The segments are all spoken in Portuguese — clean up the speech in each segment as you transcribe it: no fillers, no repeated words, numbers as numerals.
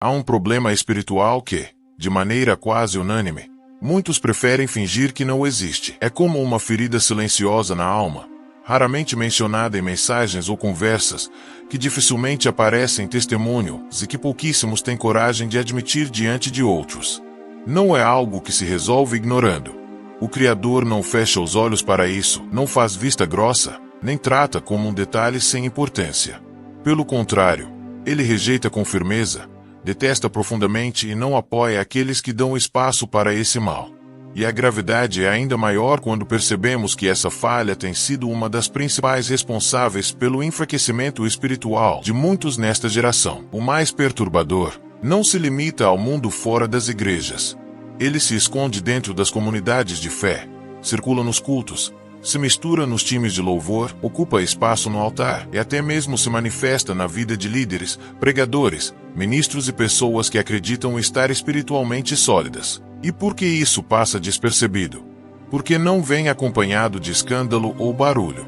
Há um problema espiritual que, de maneira quase unânime, muitos preferem fingir que não existe. É como uma ferida silenciosa na alma, raramente mencionada em mensagens ou conversas, que dificilmente aparece em testemunhos e que pouquíssimos têm coragem de admitir diante de outros. Não é algo que se resolve ignorando. O Criador não fecha os olhos para isso, não faz vista grossa, nem trata como um detalhe sem importância. Pelo contrário, ele rejeita com firmeza, detesta profundamente e não apoia aqueles que dão espaço para esse mal. E a gravidade é ainda maior quando percebemos que essa falha tem sido uma das principais responsáveis pelo enfraquecimento espiritual de muitos nesta geração. O mais perturbador não se limita ao mundo fora das igrejas. Ele se esconde dentro das comunidades de fé, circula nos cultos, se mistura nos times de louvor, ocupa espaço no altar e até mesmo se manifesta na vida de líderes, pregadores, ministros e pessoas que acreditam estar espiritualmente sólidas. E por que isso passa despercebido? Porque não vem acompanhado de escândalo ou barulho.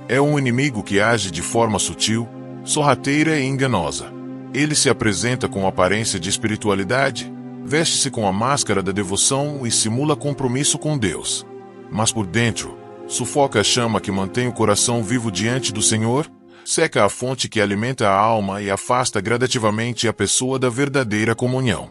É um inimigo que age de forma sutil, sorrateira e enganosa. Ele se apresenta com aparência de espiritualidade, veste-se com a máscara da devoção e simula compromisso com Deus. Mas por dentro, sufoca a chama que mantém o coração vivo diante do Senhor, seca a fonte que alimenta a alma e afasta gradativamente a pessoa da verdadeira comunhão.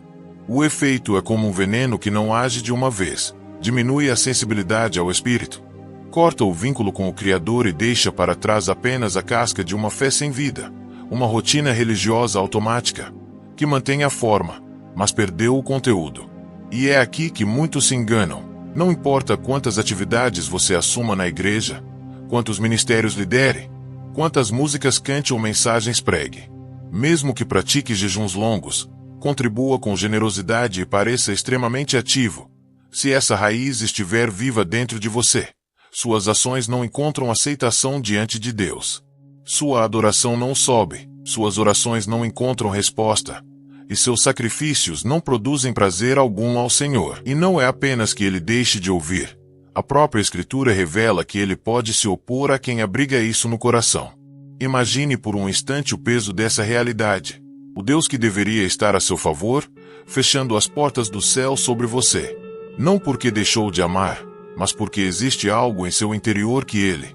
O efeito é como um veneno que não age de uma vez, diminui a sensibilidade ao espírito, corta o vínculo com o Criador e deixa para trás apenas a casca de uma fé sem vida, uma rotina religiosa automática, que mantém a forma, mas perdeu o conteúdo. E é aqui que muitos se enganam. Não importa quantas atividades você assuma na igreja, quantos ministérios lidere, quantas músicas cante ou mensagens pregue. Mesmo que pratique jejuns longos, contribua com generosidade e pareça extremamente ativo. Se essa raiz estiver viva dentro de você, suas ações não encontram aceitação diante de Deus. Sua adoração não sobe, suas orações não encontram resposta, e seus sacrifícios não produzem prazer algum ao Senhor. E não é apenas que ele deixe de ouvir. A própria Escritura revela que ele pode se opor a quem abriga isso no coração. Imagine por um instante o peso dessa realidade. O Deus que deveria estar a seu favor, fechando as portas do céu sobre você. Não porque deixou de amar, mas porque existe algo em seu interior que ele,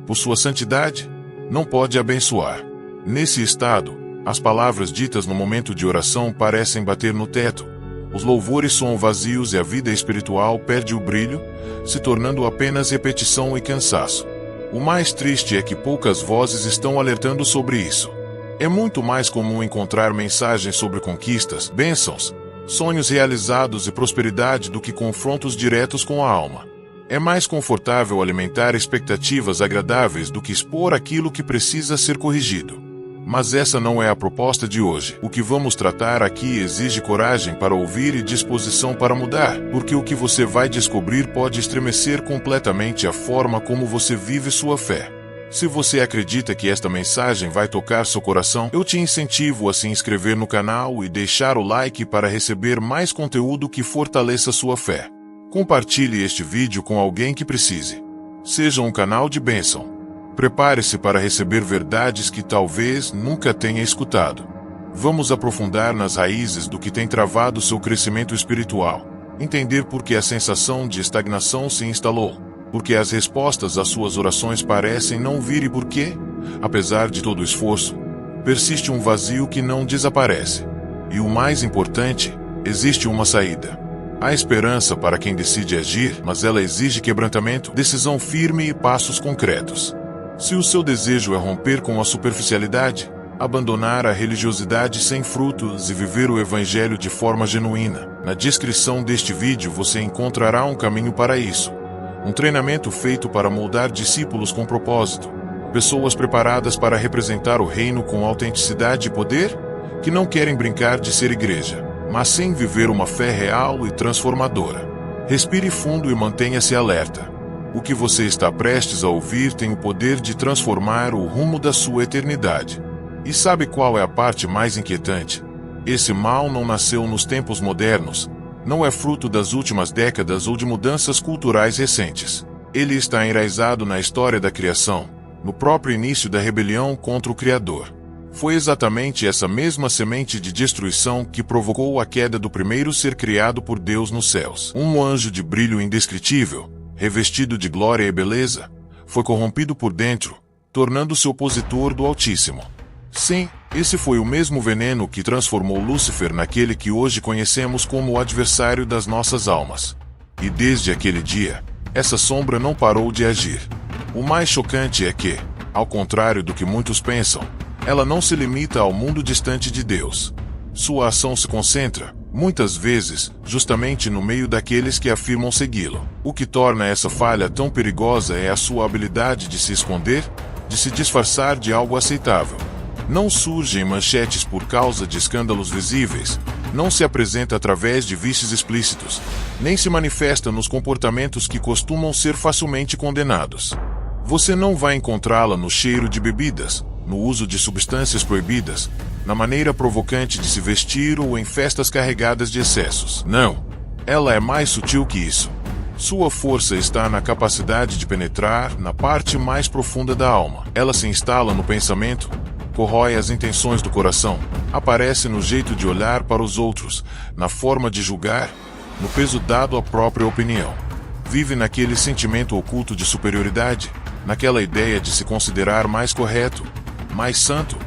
por sua santidade, não pode abençoar. Nesse estado, as palavras ditas no momento de oração parecem bater no teto. Os louvores soam vazios e a vida espiritual perde o brilho, se tornando apenas repetição e cansaço. O mais triste é que poucas vozes estão alertando sobre isso. É muito mais comum encontrar mensagens sobre conquistas, bênçãos, sonhos realizados e prosperidade do que confrontos diretos com a alma. É mais confortável alimentar expectativas agradáveis do que expor aquilo que precisa ser corrigido. Mas essa não é a proposta de hoje. O que vamos tratar aqui exige coragem para ouvir e disposição para mudar, porque o que você vai descobrir pode estremecer completamente a forma como você vive sua fé. Se você acredita que esta mensagem vai tocar seu coração, eu te incentivo a se inscrever no canal e deixar o like para receber mais conteúdo que fortaleça sua fé. Compartilhe este vídeo com alguém que precise. Seja um canal de bênção. Prepare-se para receber verdades que talvez nunca tenha escutado. Vamos aprofundar nas raízes do que tem travado seu crescimento espiritual. Entender por que a sensação de estagnação se instalou. Porque as respostas às suas orações parecem não vir e por que, apesar de todo o esforço, persiste um vazio que não desaparece. E o mais importante, existe uma saída. Há esperança para quem decide agir, mas ela exige quebrantamento, decisão firme e passos concretos. Se o seu desejo é romper com a superficialidade, abandonar a religiosidade sem frutos e viver o Evangelho de forma genuína, na descrição deste vídeo você encontrará um caminho para isso. Um treinamento feito para moldar discípulos com propósito. Pessoas preparadas para representar o reino com autenticidade e poder, que não querem brincar de ser igreja, mas sim viver uma fé real e transformadora. Respire fundo e mantenha-se alerta. O que você está prestes a ouvir tem o poder de transformar o rumo da sua eternidade. E sabe qual é a parte mais inquietante? Esse mal não nasceu nos tempos modernos, não é fruto das últimas décadas ou de mudanças culturais recentes. Ele está enraizado na história da criação, no próprio início da rebelião contra o Criador. Foi exatamente essa mesma semente de destruição que provocou a queda do primeiro ser criado por Deus nos céus. Um anjo de brilho indescritível, revestido de glória e beleza, foi corrompido por dentro, tornando-se opositor do Altíssimo. Sim, esse foi o mesmo veneno que transformou Lúcifer naquele que hoje conhecemos como o adversário das nossas almas. E desde aquele dia, essa sombra não parou de agir. O mais chocante é que, ao contrário do que muitos pensam, ela não se limita ao mundo distante de Deus. Sua ação se concentra, muitas vezes, justamente no meio daqueles que afirmam segui-lo. O que torna essa falha tão perigosa é a sua habilidade de se esconder, de se disfarçar de algo aceitável. Não surge em manchetes por causa de escândalos visíveis, não se apresenta através de vícios explícitos, nem se manifesta nos comportamentos que costumam ser facilmente condenados. Você não vai encontrá-la no cheiro de bebidas, no uso de substâncias proibidas, na maneira provocante de se vestir ou em festas carregadas de excessos. Não. Ela é mais sutil que isso. Sua força está na capacidade de penetrar na parte mais profunda da alma. Ela se instala no pensamento, corrói as intenções do coração, aparece no jeito de olhar para os outros, na forma de julgar, no peso dado à própria opinião. Vive naquele sentimento oculto de superioridade, naquela ideia de se considerar mais correto, mais santo,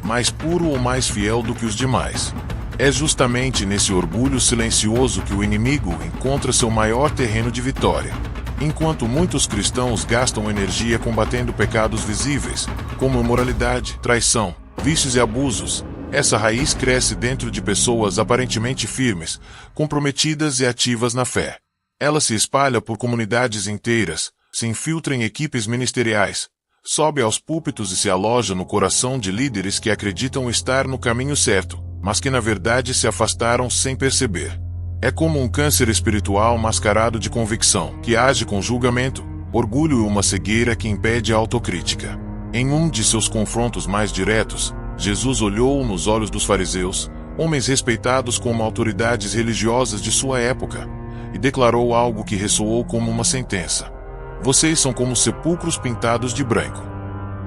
mais puro ou mais fiel do que os demais. É justamente nesse orgulho silencioso que o inimigo encontra seu maior terreno de vitória. Enquanto muitos cristãos gastam energia combatendo pecados visíveis, como imoralidade, traição, vícios e abusos, essa raiz cresce dentro de pessoas aparentemente firmes, comprometidas e ativas na fé. Ela se espalha por comunidades inteiras, se infiltra em equipes ministeriais, sobe aos púlpitos e se aloja no coração de líderes que acreditam estar no caminho certo, mas que na verdade se afastaram sem perceber. É como um câncer espiritual mascarado de convicção, que age com julgamento, orgulho e uma cegueira que impede a autocrítica. Em um de seus confrontos mais diretos, Jesus olhou nos olhos dos fariseus, homens respeitados como autoridades religiosas de sua época, e declarou algo que ressoou como uma sentença. Vocês são como sepulcros pintados de branco.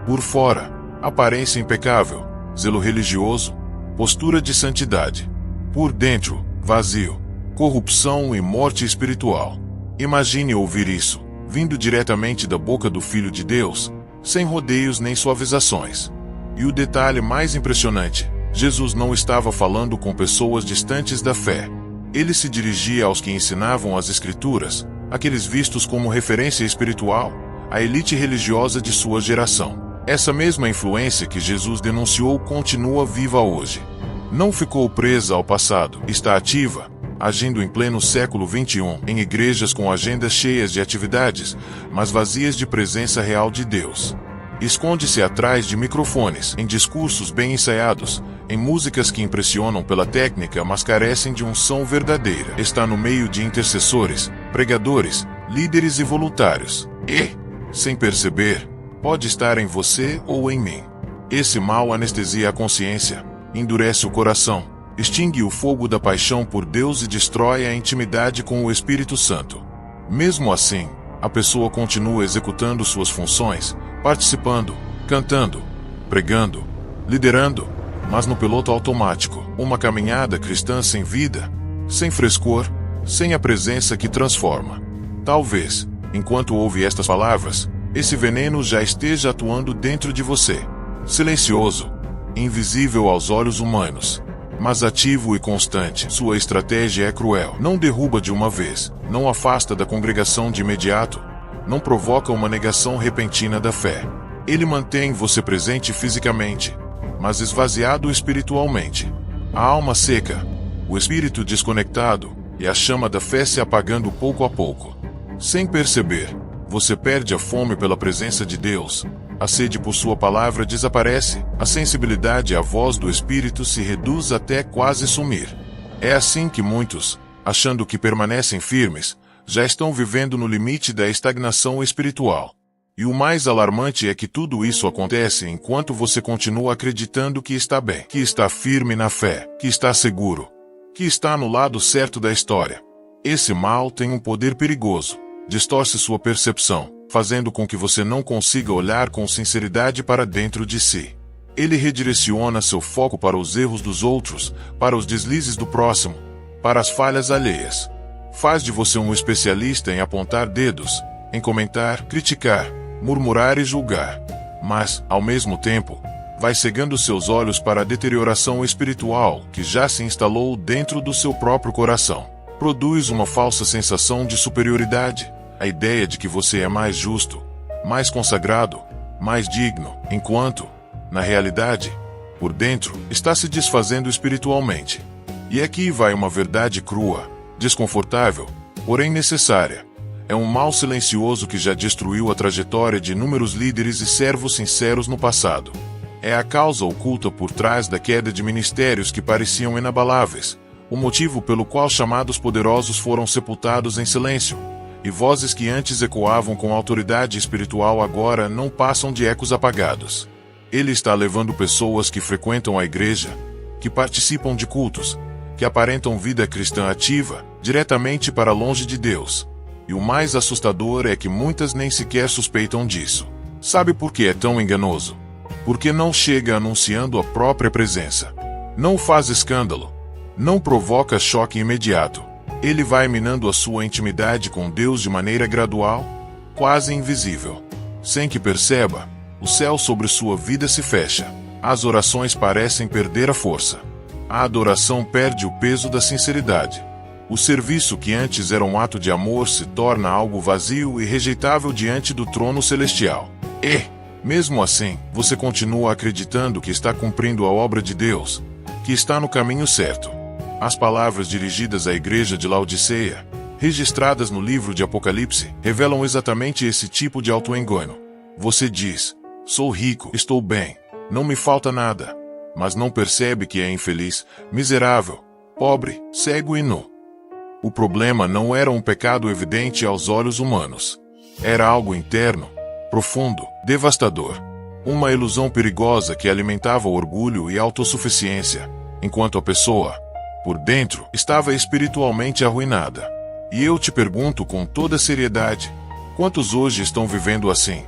Por fora, aparência impecável, zelo religioso, postura de santidade. Por dentro, vazio, corrupção e morte espiritual. Imagine ouvir isso, vindo diretamente da boca do Filho de Deus, sem rodeios nem suavizações. E o detalhe mais impressionante, Jesus não estava falando com pessoas distantes da fé. Ele se dirigia aos que ensinavam as Escrituras, aqueles vistos como referência espiritual, a elite religiosa de sua geração. Essa mesma influência que Jesus denunciou continua viva hoje. Não ficou presa ao passado, está ativa, agindo em pleno século XXI, em igrejas com agendas cheias de atividades, mas vazias de presença real de Deus. Esconde-se atrás de microfones, em discursos bem ensaiados, em músicas que impressionam pela técnica mas carecem de unção verdadeira. Está no meio de intercessores, pregadores, líderes e voluntários. E, sem perceber, pode estar em você ou em mim. Esse mal anestesia a consciência, endurece o coração, extingue o fogo da paixão por Deus e destrói a intimidade com o Espírito Santo. Mesmo assim, a pessoa continua executando suas funções, participando, cantando, pregando, liderando, mas no piloto automático, uma caminhada cristã sem vida, sem frescor, sem a presença que transforma. Talvez, enquanto ouve estas palavras, esse veneno já esteja atuando dentro de você. Silencioso, invisível aos olhos humanos, mas ativo e constante. Sua estratégia é cruel. Não derruba de uma vez, não afasta da congregação de imediato, não provoca uma negação repentina da fé. Ele mantém você presente fisicamente, mas esvaziado espiritualmente. A alma seca, o espírito desconectado, e a chama da fé se apagando pouco a pouco. Sem perceber, você perde a fome pela presença de Deus, a sede por sua palavra desaparece, a sensibilidade à voz do Espírito se reduz até quase sumir. É assim que muitos, achando que permanecem firmes, já estão vivendo no limite da estagnação espiritual. E o mais alarmante é que tudo isso acontece enquanto você continua acreditando que está bem, que está firme na fé, que está seguro, que está no lado certo da história. Esse mal tem um poder perigoso, distorce sua percepção, fazendo com que você não consiga olhar com sinceridade para dentro de si. Ele redireciona seu foco para os erros dos outros, para os deslizes do próximo, para as falhas alheias. Faz de você um especialista em apontar dedos, em comentar, criticar, murmurar e julgar. Mas, ao mesmo tempo, vai cegando seus olhos para a deterioração espiritual que já se instalou dentro do seu próprio coração. Produz uma falsa sensação de superioridade, a ideia de que você é mais justo, mais consagrado, mais digno, enquanto, na realidade, por dentro, está se desfazendo espiritualmente. E aqui vai uma verdade crua, desconfortável, porém necessária. É um mal silencioso que já destruiu a trajetória de inúmeros líderes e servos sinceros no passado. É a causa oculta por trás da queda de ministérios que pareciam inabaláveis, o motivo pelo qual chamados poderosos foram sepultados em silêncio, e vozes que antes ecoavam com autoridade espiritual agora não passam de ecos apagados. Ele está levando pessoas que frequentam a igreja, que participam de cultos, que aparentam vida cristã ativa, diretamente para longe de Deus. E o mais assustador é que muitas nem sequer suspeitam disso. Sabe por que é tão enganoso? Porque não chega anunciando a própria presença. Não faz escândalo. Não provoca choque imediato. Ele vai minando a sua intimidade com Deus de maneira gradual, quase invisível. Sem que perceba, o céu sobre sua vida se fecha. As orações parecem perder a força. A adoração perde o peso da sinceridade. O serviço que antes era um ato de amor se torna algo vazio e rejeitável diante do trono celestial. E, mesmo assim, você continua acreditando que está cumprindo a obra de Deus, que está no caminho certo. As palavras dirigidas à igreja de Laodiceia, registradas no livro de Apocalipse, revelam exatamente esse tipo de auto-engano. Você diz: sou rico, estou bem, não me falta nada, mas não percebe que é infeliz, miserável, pobre, cego e nu. O problema não era um pecado evidente aos olhos humanos. Era algo interno, profundo, devastador. Uma ilusão perigosa que alimentava o orgulho e a autossuficiência, enquanto a pessoa, por dentro, estava espiritualmente arruinada. E eu te pergunto com toda seriedade: quantos hoje estão vivendo assim?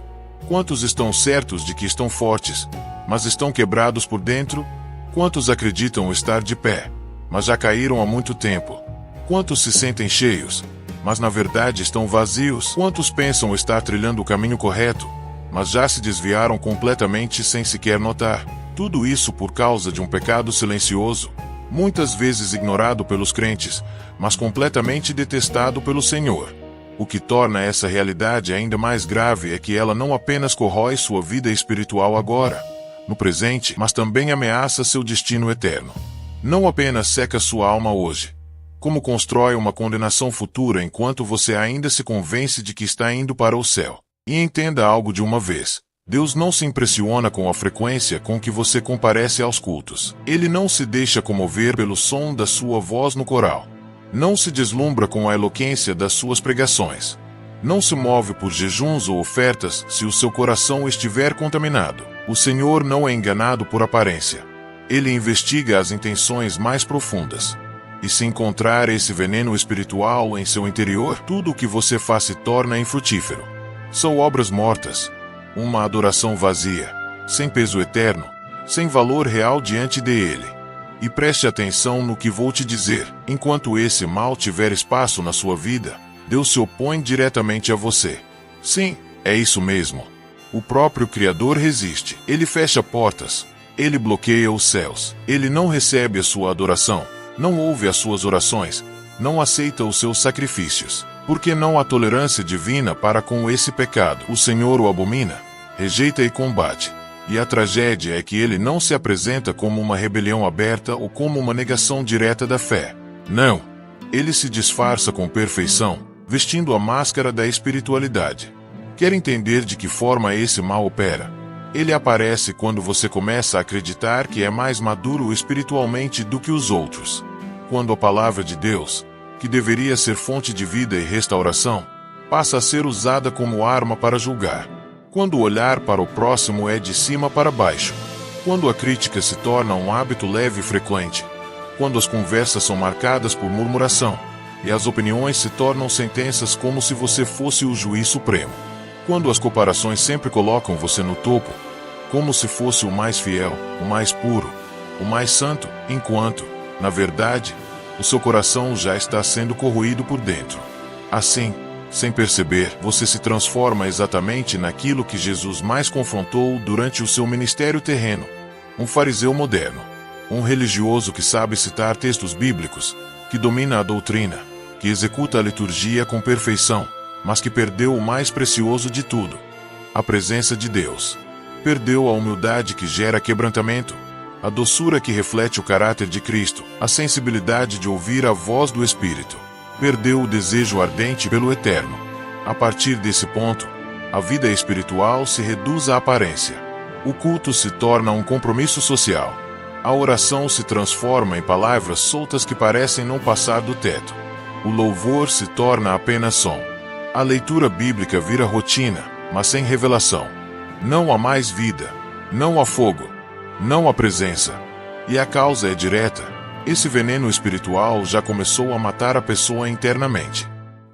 Quantos estão certos de que estão fortes, mas estão quebrados por dentro? Quantos acreditam estar de pé, mas já caíram há muito tempo? Quantos se sentem cheios, mas na verdade estão vazios? Quantos pensam estar trilhando o caminho correto, mas já se desviaram completamente sem sequer notar? Tudo isso por causa de um pecado silencioso, muitas vezes ignorado pelos crentes, mas completamente detestado pelo Senhor. O que torna essa realidade ainda mais grave é que ela não apenas corrói sua vida espiritual agora, no presente, mas também ameaça seu destino eterno. Não apenas seca sua alma hoje, como constrói uma condenação futura enquanto você ainda se convence de que está indo para o céu. E entenda algo de uma vez: Deus não se impressiona com a frequência com que você comparece aos cultos. Ele não se deixa comover pelo som da sua voz no coral. Não se deslumbra com a eloquência das suas pregações. Não se move por jejuns ou ofertas se o seu coração estiver contaminado. O Senhor não é enganado por aparência. Ele investiga as intenções mais profundas. E se encontrar esse veneno espiritual em seu interior, tudo o que você faz se torna infrutífero. São obras mortas. Uma adoração vazia, sem peso eterno, sem valor real diante dele. E preste atenção no que vou te dizer: enquanto esse mal tiver espaço na sua vida, Deus se opõe diretamente a você. Sim, é isso mesmo. O próprio Criador resiste. Ele fecha portas. Ele bloqueia os céus. Ele não recebe a sua adoração. Não ouve as suas orações. Não aceita os seus sacrifícios. Porque não há tolerância divina para com esse pecado. O Senhor o abomina, rejeita e combate. E a tragédia é que ele não se apresenta como uma rebelião aberta ou como uma negação direta da fé. Não. Ele se disfarça com perfeição, vestindo a máscara da espiritualidade. Quer entender de que forma esse mal opera? Ele aparece quando você começa a acreditar que é mais maduro espiritualmente do que os outros. Quando a palavra de Deus, que deveria ser fonte de vida e restauração, passa a ser usada como arma para julgar. Quando o olhar para o próximo é de cima para baixo. Quando a crítica se torna um hábito leve e frequente. Quando as conversas são marcadas por murmuração, e as opiniões se tornam sentenças como se você fosse o juiz supremo. Quando as comparações sempre colocam você no topo, como se fosse o mais fiel, o mais puro, o mais santo, enquanto, na verdade, o seu coração já está sendo corroído por dentro. Assim, sem perceber, você se transforma exatamente naquilo que Jesus mais confrontou durante o seu ministério terreno: um fariseu moderno, um religioso que sabe citar textos bíblicos, que domina a doutrina, que executa a liturgia com perfeição, mas que perdeu o mais precioso de tudo: a presença de Deus. Perdeu a humildade que gera quebrantamento, a doçura que reflete o caráter de Cristo, a sensibilidade de ouvir a voz do Espírito. Perdeu o desejo ardente pelo eterno. A partir desse ponto, a vida espiritual se reduz à aparência. O culto se torna um compromisso social. A oração se transforma em palavras soltas que parecem não passar do teto. O louvor se torna apenas som. A leitura bíblica vira rotina, mas sem revelação. Não há mais vida, não há fogo, não há presença. E a causa é direta: esse veneno espiritual já começou a matar a pessoa internamente.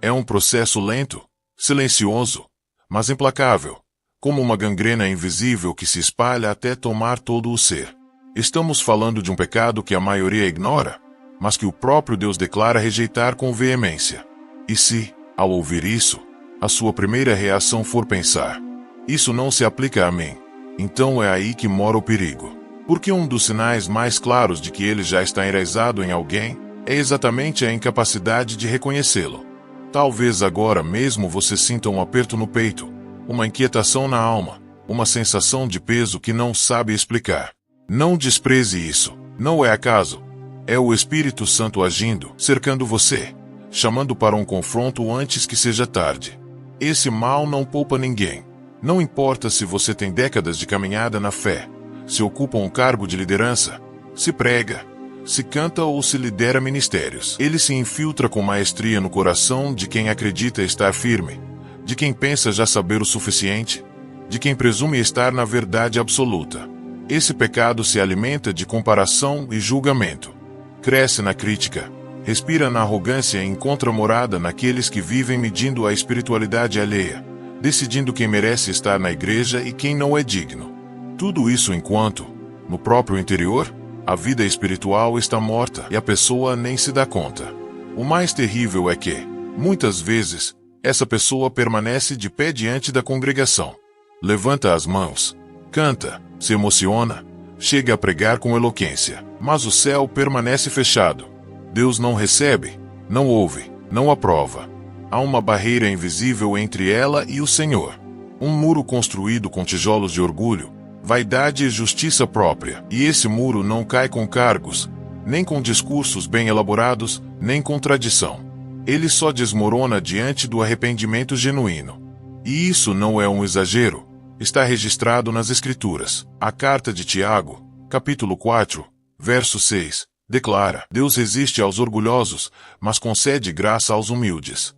É um processo lento, silencioso, mas implacável, como uma gangrena invisível que se espalha até tomar todo o ser. Estamos falando de um pecado que a maioria ignora, mas que o próprio Deus declara rejeitar com veemência. E se, ao ouvir isso, a sua primeira reação for pensar: isso não se aplica a mim, então é aí que mora o perigo. Porque um dos sinais mais claros de que ele já está enraizado em alguém é exatamente a incapacidade de reconhecê-lo. Talvez agora mesmo você sinta um aperto no peito, uma inquietação na alma, uma sensação de peso que não sabe explicar. Não despreze isso, não é acaso. É o Espírito Santo agindo, cercando você, chamando para um confronto antes que seja tarde. Esse mal não poupa ninguém. Não importa se você tem décadas de caminhada na fé, se ocupa um cargo de liderança, se prega, se canta ou se lidera ministérios. Ele se infiltra com maestria no coração de quem acredita estar firme, de quem pensa já saber o suficiente, de quem presume estar na verdade absoluta. Esse pecado se alimenta de comparação e julgamento. Cresce na crítica, respira na arrogância e encontra morada naqueles que vivem medindo a espiritualidade alheia, decidindo quem merece estar na igreja e quem não é digno. Tudo isso enquanto, no próprio interior, a vida espiritual está morta e a pessoa nem se dá conta. O mais terrível é que, muitas vezes, essa pessoa permanece de pé diante da congregação. Levanta as mãos, canta, se emociona, chega a pregar com eloquência, mas o céu permanece fechado. Deus não recebe, não ouve, não aprova. Há uma barreira invisível entre ela e o Senhor. Um muro construído com tijolos de orgulho, vaidade e justiça própria. E esse muro não cai com cargos, nem com discursos bem elaborados, nem com tradição. Ele só desmorona diante do arrependimento genuíno. E isso não é um exagero. Está registrado nas Escrituras. A carta de Tiago, capítulo 4, verso 6, declara: Deus resiste aos orgulhosos, mas concede graça aos humildes.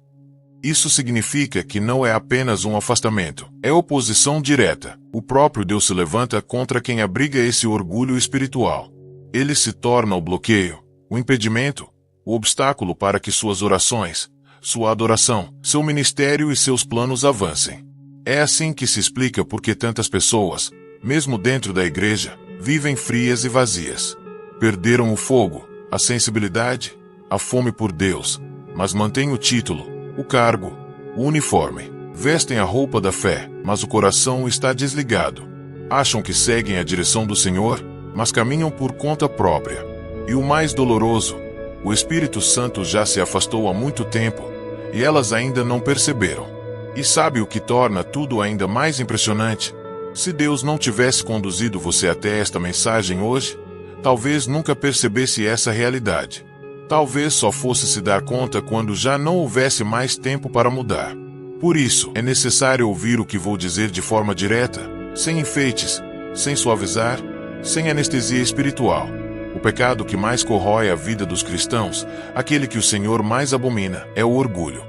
Isso significa que não é apenas um afastamento, é oposição direta. O próprio Deus se levanta contra quem abriga esse orgulho espiritual. Ele se torna o bloqueio, o impedimento, o obstáculo para que suas orações, sua adoração, seu ministério e seus planos avancem. É assim que se explica por que tantas pessoas, mesmo dentro da igreja, vivem frias e vazias. Perderam o fogo, a sensibilidade, a fome por Deus, mas mantêm o título, o cargo, o uniforme. Vestem a roupa da fé, mas o coração está desligado. Acham que seguem a direção do Senhor, mas caminham por conta própria. E o mais doloroso, o Espírito Santo já se afastou há muito tempo, e elas ainda não perceberam. E sabe o que torna tudo ainda mais impressionante? Se Deus não tivesse conduzido você até esta mensagem hoje, talvez nunca percebesse essa realidade. Talvez só fosse se dar conta quando já não houvesse mais tempo para mudar. Por isso, é necessário ouvir o que vou dizer de forma direta, sem enfeites, sem suavizar, sem anestesia espiritual. O pecado que mais corrói a vida dos cristãos, aquele que o Senhor mais abomina, é o orgulho.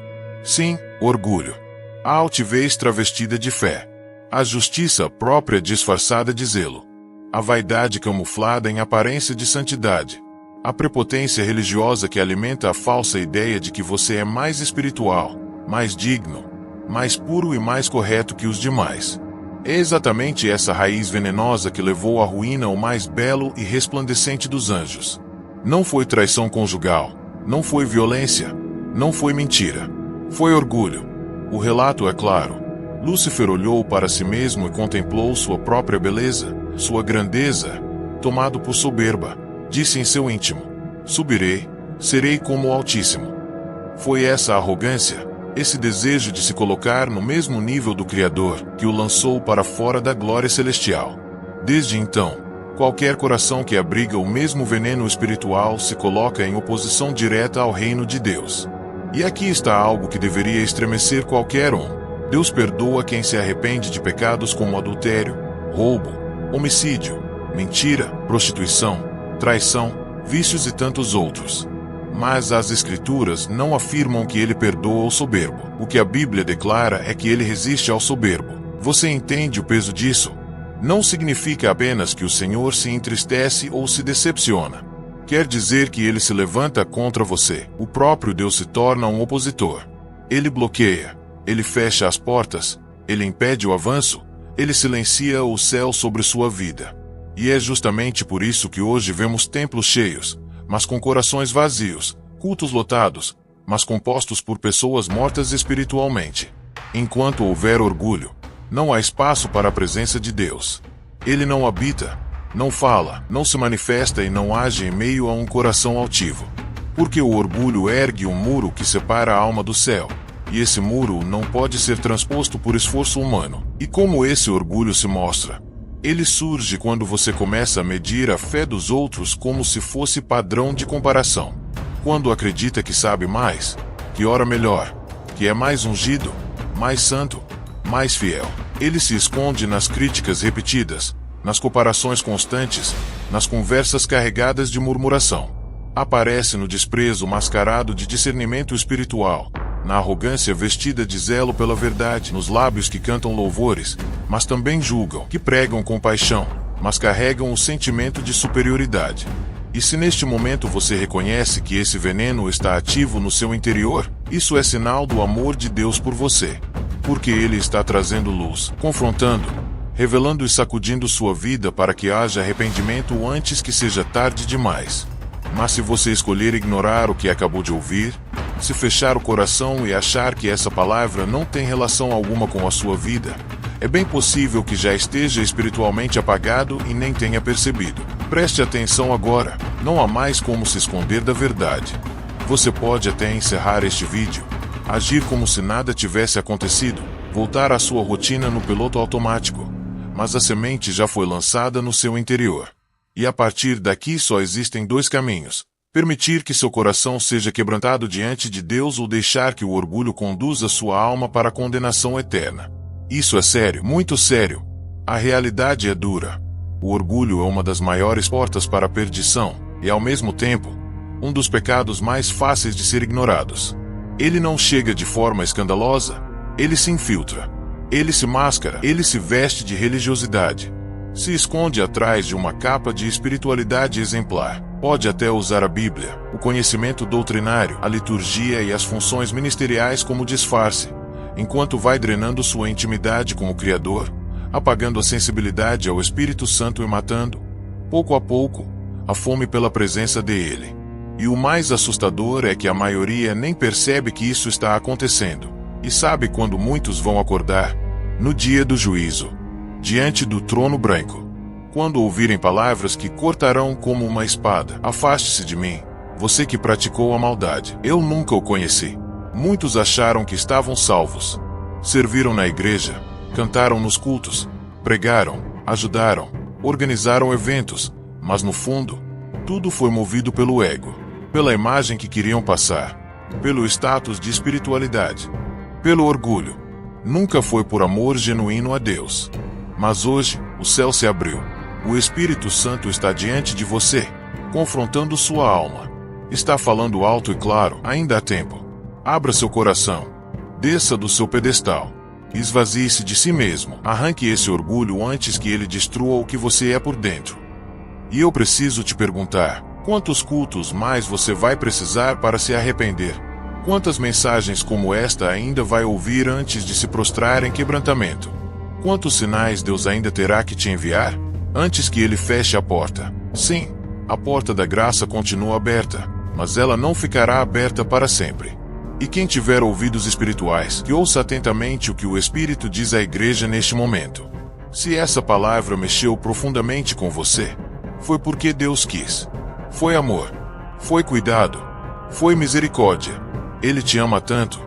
Sim, orgulho. A altivez travestida de fé. A justiça própria disfarçada de zelo. A vaidade camuflada em aparência de santidade. A prepotência religiosa que alimenta a falsa ideia de que você é mais espiritual, mais digno, mais puro e mais correto que os demais. É exatamente essa raiz venenosa que levou à ruína o mais belo e resplandecente dos anjos. Não foi traição conjugal, não foi violência, não foi mentira. Foi orgulho. O relato é claro. Lúcifer olhou para si mesmo e contemplou sua própria beleza, sua grandeza. Tomado por soberba, disse em seu íntimo: subirei, serei como o Altíssimo. Foi essa arrogância, esse desejo de se colocar no mesmo nível do Criador, que o lançou para fora da glória celestial. Desde então, qualquer coração que abriga o mesmo veneno espiritual se coloca em oposição direta ao reino de Deus. E aqui está algo que deveria estremecer qualquer um. Deus perdoa quem se arrepende de pecados como adultério, roubo, homicídio, mentira, prostituição, traição, vícios e tantos outros. Mas as Escrituras não afirmam que ele perdoa o soberbo. O que a Bíblia declara é que ele resiste ao soberbo. Você entende o peso disso? Não significa apenas que o Senhor se entristece ou se decepciona. Quer dizer que ele se levanta contra você. O próprio Deus se torna um opositor. Ele bloqueia, ele fecha as portas, ele impede o avanço, ele silencia o céu sobre sua vida. E é justamente por isso que hoje vemos templos cheios, mas com corações vazios, cultos lotados, mas compostos por pessoas mortas espiritualmente. Enquanto houver orgulho, não há espaço para a presença de Deus. Ele não habita, não fala, não se manifesta e não age em meio a um coração altivo. Porque o orgulho ergue um muro que separa a alma do céu, e esse muro não pode ser transposto por esforço humano. E como esse orgulho se mostra? Ele surge quando você começa a medir a fé dos outros como se fosse padrão de comparação. Quando acredita que sabe mais, que ora melhor, que é mais ungido, mais santo, mais fiel. Ele se esconde nas críticas repetidas, nas comparações constantes, nas conversas carregadas de murmuração. Aparece no desprezo mascarado de discernimento espiritual, na arrogância vestida de zelo pela verdade, nos lábios que cantam louvores, mas também julgam, que pregam compaixão, mas carregam o sentimento de superioridade. E se neste momento você reconhece que esse veneno está ativo no seu interior, isso é sinal do amor de Deus por você. Porque Ele está trazendo luz, confrontando, revelando e sacudindo sua vida para que haja arrependimento antes que seja tarde demais. Mas se você escolher ignorar o que acabou de ouvir, se fechar o coração e achar que essa palavra não tem relação alguma com a sua vida, é bem possível que já esteja espiritualmente apagado e nem tenha percebido. Preste atenção agora, não há mais como se esconder da verdade. Você pode até encerrar este vídeo, agir como se nada tivesse acontecido, voltar à sua rotina no piloto automático, mas a semente já foi lançada no seu interior. E a partir daqui só existem dois caminhos: permitir que seu coração seja quebrantado diante de Deus ou deixar que o orgulho conduza sua alma para a condenação eterna. Isso é sério, muito sério. A realidade é dura. O orgulho é uma das maiores portas para a perdição, e ao mesmo tempo, um dos pecados mais fáceis de ser ignorados. Ele não chega de forma escandalosa, ele se infiltra. Ele se mascara, ele se veste de religiosidade. Se esconde atrás de uma capa de espiritualidade exemplar. Pode até usar a Bíblia, o conhecimento doutrinário, a liturgia e as funções ministeriais como disfarce, enquanto vai drenando sua intimidade com o Criador, apagando a sensibilidade ao Espírito Santo e matando, pouco a pouco, a fome pela presença dele. E o mais assustador é que a maioria nem percebe que isso está acontecendo. E sabe quando muitos vão acordar? No dia do juízo, diante do trono branco. Quando ouvirem palavras que cortarão como uma espada: afaste-se de mim, você que praticou a maldade. Eu nunca o conheci. Muitos acharam que estavam salvos. Serviram na igreja, cantaram nos cultos, pregaram, ajudaram, organizaram eventos, mas no fundo, tudo foi movido pelo ego, pela imagem que queriam passar, pelo status de espiritualidade, pelo orgulho. Nunca foi por amor genuíno a Deus. Mas hoje, o céu se abriu. O Espírito Santo está diante de você, confrontando sua alma. Está falando alto e claro: ainda há tempo. Abra seu coração. Desça do seu pedestal. Esvazie-se de si mesmo. Arranque esse orgulho antes que ele destrua o que você é por dentro. E eu preciso te perguntar: quantos cultos mais você vai precisar para se arrepender? Quantas mensagens como esta ainda vai ouvir antes de se prostrar em quebrantamento? Quantos sinais Deus ainda terá que te enviar, antes que Ele feche a porta? Sim, a porta da graça continua aberta, mas ela não ficará aberta para sempre. E quem tiver ouvidos espirituais, que ouça atentamente o que o Espírito diz à igreja neste momento. Se essa palavra mexeu profundamente com você, foi porque Deus quis. Foi amor. Foi cuidado. Foi misericórdia. Ele te ama tanto,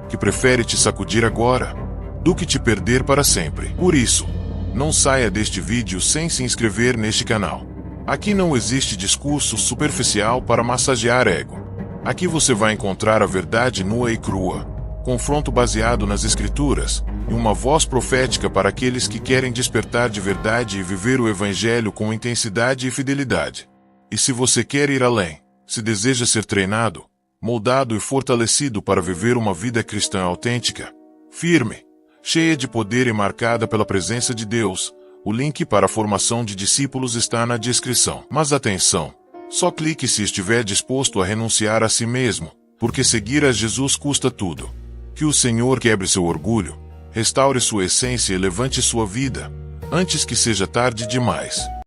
que prefere te sacudir agora, do que te perder para sempre. Por isso, não saia deste vídeo sem se inscrever neste canal. Aqui não existe discurso superficial para massagear ego. Aqui você vai encontrar a verdade nua e crua, confronto baseado nas Escrituras, e uma voz profética para aqueles que querem despertar de verdade e viver o Evangelho com intensidade e fidelidade. E se você quer ir além, se deseja ser treinado, moldado e fortalecido para viver uma vida cristã autêntica, firme, cheia de poder e marcada pela presença de Deus, o link para a formação de discípulos está na descrição. Mas atenção, só clique se estiver disposto a renunciar a si mesmo, porque seguir a Jesus custa tudo. Que o Senhor quebre seu orgulho, restaure sua essência e levante sua vida, antes que seja tarde demais.